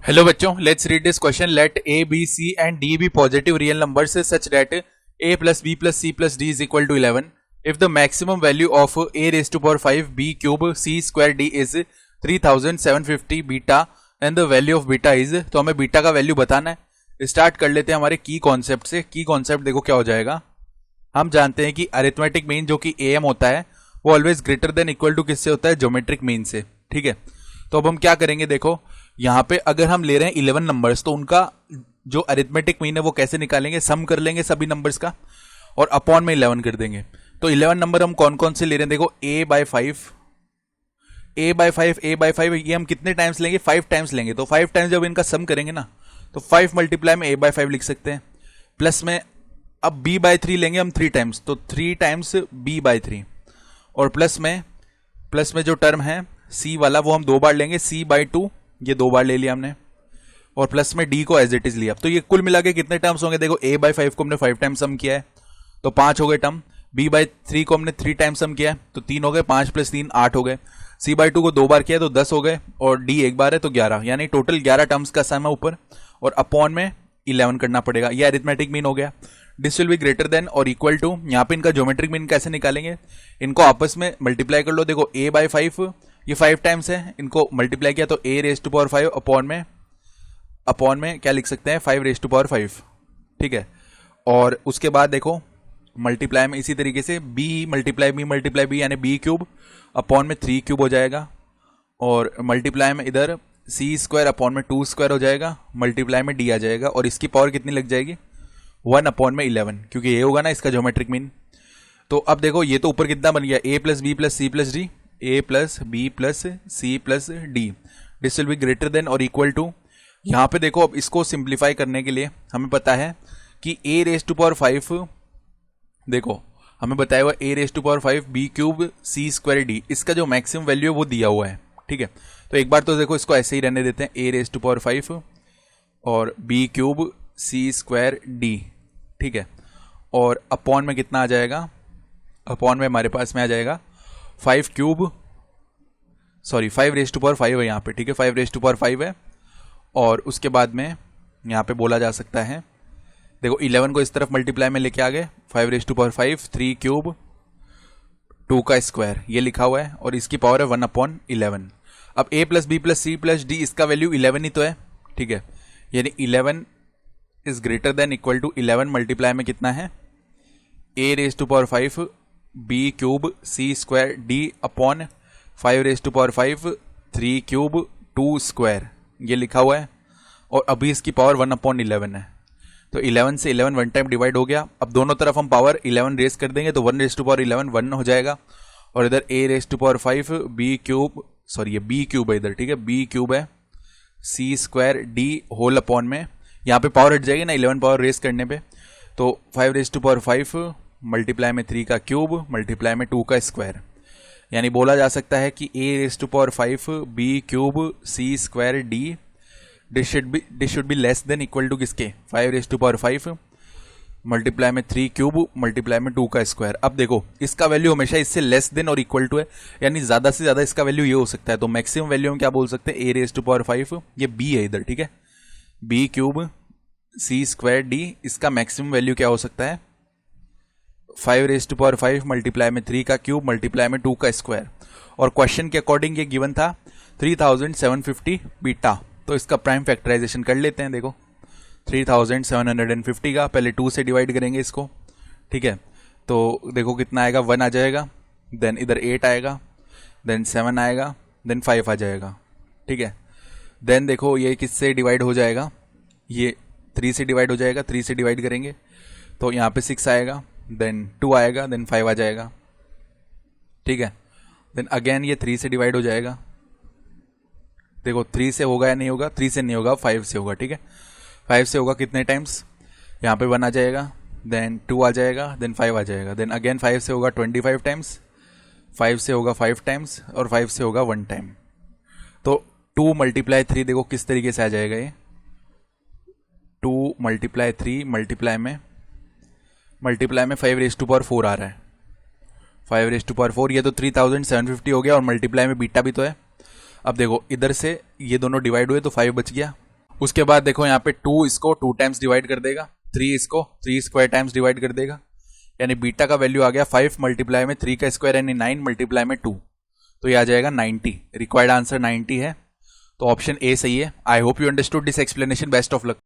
Hello बच्चों, let's read this question. Let a b c and d be positive real numbers such that a plus b plus c plus d is equal to 11. If the maximum value of a raised to power 5 b cube c square d is 3750 beta and the value of beta is, तो हमें beta का value बताना है. Start कर लेते हैं हमारे की कॉन्सेप्ट से. की कॉन्सेप्ट देखो क्या हो जाएगा. हम जानते हैं कि अरिथमेटिक मीन जो कि am होता है वो always greater than equal to किससे होता है, ज्योमेट्रिक मीन से. ठीक है, तो अब हम क्या करेंगे, देखो यहां पे अगर हम ले रहे हैं 11 नंबर्स तो उनका जो अरिथमेटिक मीन है वो कैसे निकालेंगे, सम कर लेंगे सभी नंबर्स का और अपॉन में 11 कर देंगे. तो 11 नंबर हम कौन कौन से ले रहे हैं, देखो a बाय 5 ये हम कितने टाइम्स लेंगे, 5 टाइम्स लेंगे. तो 5 टाइम्स जब इनका सम करेंगे ना तो 5 मल्टीप्लाई में a बाय 5 लिख सकते हैं. प्लस में अब b बाय 3 लेंगे हम 3 टाइम्स, तो 3 टाइम्स b बाय 3. और प्लस में जो टर्म है c वाला वो हम 2 बार लेंगे, c बाय 2 ये 2 बार ले लिया हमने. और प्लस में डी को एज इट इज लिया. तो ये कुल मिला के कितने टर्म्स होंगे, देखो a बाय 5 को हमने 5 टाइम्स सम किया है तो 5 हो गए टर्म. b बाय 3 को हमने 3 टाइम्स सम किया है तो 3 हो गए, 5 प्लस 3 8 हो गए. c बाय 2 को 2 बार किया है तो 10 हो गए और d एक बार है तो 11, यानी टोटल 11 टर्म्स का सम है ऊपर और अपॉन में 11 करना पड़ेगा. ये अरिथमेटिक मीन हो गया. This will be greater than और इक्वल टू. यहाँ पे इनका ज्योमेट्रिक मीन कैसे निकालेंगे, इनको आपस में मल्टीप्लाई कर लो. देखो a बाय 5 ये 5 टाइम्स है, इनको मल्टीप्लाई किया तो a raise to power 5 upon में क्या लिख सकते हैं, 5 रेज टू पावर 5. ठीक है, और उसके बाद देखो मल्टीप्लाई में इसी तरीके से b मल्टीप्लाई b यानी b क्यूब अपॉन में 3 क्यूब हो जाएगा. और मल्टीप्लाई में इधर c स्क्वायर अपॉन में 2 स्क्वायर हो जाएगा. मल्टीप्लाई में d आ जाएगा और इसकी पावर कितनी लग जाएगी, 1 अपॉन में 11, क्योंकि ये होगा ना इसका ज्योमेट्रिक मीन. तो अब देखो ये तो ऊपर कितना बन गया, a plus b plus c plus d, a plus b plus c plus d. This will be greater than और इक्वल टू. यहां पे देखो अब इसको सिंप्लीफाई करने के लिए हमें पता है कि a रेज टू पावर 5, देखो हमें बताया हुआ a raise to power 5 b cube c square d, इसका जो मैक्सिमम वैल्यू है वो दिया हुआ है. ठीक है, तो एक बार तो देखो इसको ऐसे ही रहने देते हैं, a रेज टू पावर 5 और b cube c square d. ठीक है, और अपॉन में कितना आ जाएगा, अपॉन में हमारे पास में आ जाएगा 5 रेज टू पावर 5 है यहाँ पे. ठीक है, 5 रेज टू पावर 5 है. और उसके बाद में यहाँ पे बोला जा सकता है, देखो 11 को इस तरफ मल्टीप्लाई में लेके आ गए, 5 रेज टू पावर 5 3 क्यूब 2 का स्क्वायर ये लिखा हुआ है और इसकी पावर है 1 अपॉन 11. अब a plus b plus c plus d, इसका वैल्यू 11 ही तो है. ठीक है, यानी 11 is greater than equal to 11 multiply में कितना है, a raise to power 5 b cube c square d upon 5 raise to power 5 3 cube 2 square ये लिखा हुआ है. और अभी इसकी पावर 1 अपॉन 11 है. तो 11 से 11 वन टाइम डिवाइड हो गया. अब दोनों तरफ हम पावर 11 रेज कर देंगे तो 1 रेज टू पावर 11 1 हो जाएगा. और इधर a raise to power 5 b cube, sorry ये b क्यूब है इधर. ठीक है, b क्यूब है c square d whole upon में, यहाँ पे पावर हट जाएगी ना 11 पावर रेज करने पे. तो 5 रेज टू पावर 5 मल्टीप्लाई में 3 का क्यूब मल्टीप्लाई में 2 का स्क्वायर, यानी बोला जा सकता है कि a raise to power 5 b cube c square d this should be less than equal to किसके, 5 रेज टू पावर 5 मल्टीप्लाई में 3 क्यूब मल्टीप्लाई में 2 का स्क्वायर. अब देखो इसका वैल्यू हमेशा इससे लेस देन और इक्वल टू है, यानी ज्यादा से ज्यादा इसका वैल्यू ये हो सकता है. तो मैक्सिमम वैल्यू हम क्या बोल सकते हैं, a रेज टू पावर 5 ये b है इधर. ठीक है, b cube c square d, इसका मैक्सिमम वैल्यू क्या हो सकता है, 5 रेज टू पावर 5 मल्टीप्लाई में 3 का क्यूब मल्टीप्लाई में 2 का स्क्वायर. और क्वेश्चन के अकॉर्डिंग ये गिवन था 3750 बीटा. तो इसका प्राइम फैक्टराइजेशन कर लेते हैं. देखो 3750 का पहले 2 से डिवाइड करेंगे इसको. ठीक है, तो देखो कितना आएगा, 1 आ जाएगा, देन इधर 8 आएगा, देन 7 आएगा, देन 5 आ जाएगा. ठीक है, देन देखो ये किससे डिवाइड हो जाएगा, ये 3 से डिवाइड हो जाएगा, 3 से डिवाइड करेंगे तो यहाँ पे 6 आएगा, देन 2 आएगा, देन 5 आ जाएगा. ठीक है, देन अगेन ये 3 से डिवाइड हो जाएगा. देखो 3 से होगा या नहीं होगा, 3 से नहीं होगा, 5 से होगा. ठीक है, 5 से होगा कितने टाइम्स, यहाँ पे 1 आ जाएगा, देन 2 आ जाएगा, देन 5 आ जाएगा, देन अगेन 5 से होगा 25 टाइम्स, 5 से होगा 5 टाइम्स और 5 से होगा 1 टाइम. तो 2 मल्टीप्लाई 3 देखो किस तरीके से आ जाएगा, ये 2 मल्टीप्लाई 3 मल्टीप्लाई में 5 रेज टू पावर 4 आ रहा है, 5 रेज टू पावर 4, ये तो 3750 हो गया और मल्टीप्लाई में बीटा भी तो है. अब देखो इधर से ये दोनों डिवाइड हुए तो 5 बच गया, उसके बाद देखो यहाँ पे 2 इसको 2 टाइम्स डिवाइड कर देगा, 3 इसको 3 स्क्वायर टाइम्स डिवाइड कर देगा, यानी बीटा का वैल्यू आ गया 5 मल्टीप्लाई में 3 का स्क्वायर यानी 9 मल्टीप्लाई में 2, तो ये आ जाएगा 90। रिक्वायर्ड आंसर 90 है, तो ऑप्शन ए सही है। I hope you understood this explanation. Best of luck.